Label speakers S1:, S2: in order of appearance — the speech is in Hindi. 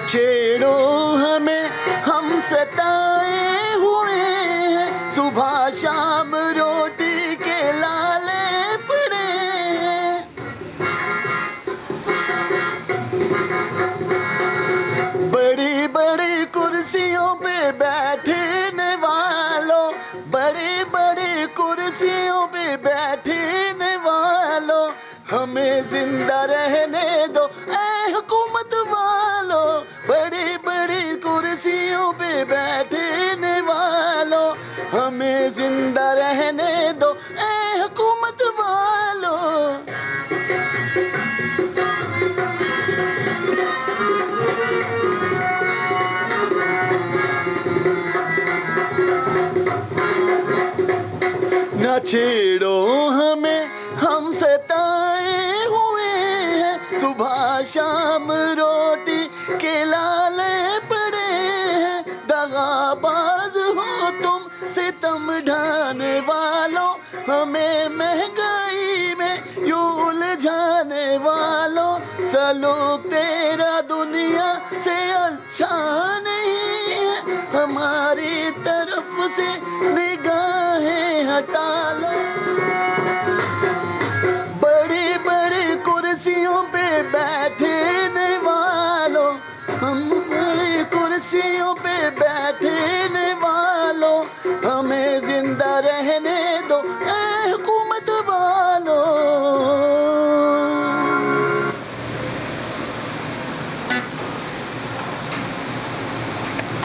S1: छेड़ो हमें, हम सताए हुए हैं, सुबह शाम रोटी के लाले पड़े हैं। बड़ी बड़ी कुर्सियों पे बैठने वालों, बड़ी बड़ी कुर्सियों पे बैठने वालों, हमें जिंदा रहने दो ऐ हुकूमत वालों। बड़ी बड़ी कुर्सियों पे बैठने वालों, हमें जिंदा रहने दो ऐ हुकूमत वालों। न छेड़ो हमें, हम सताए हुए हैं, सुबह शाम रोटी के लाले पड़े हैं। दगाबाज हो तुम, सितम ढाने वालों, हमें महंगाई में यूं उलझाने वालों। सलूक तेरा दुनिया से अच्छा नहीं है, हमारी तरफ से निगाहें हटा लो।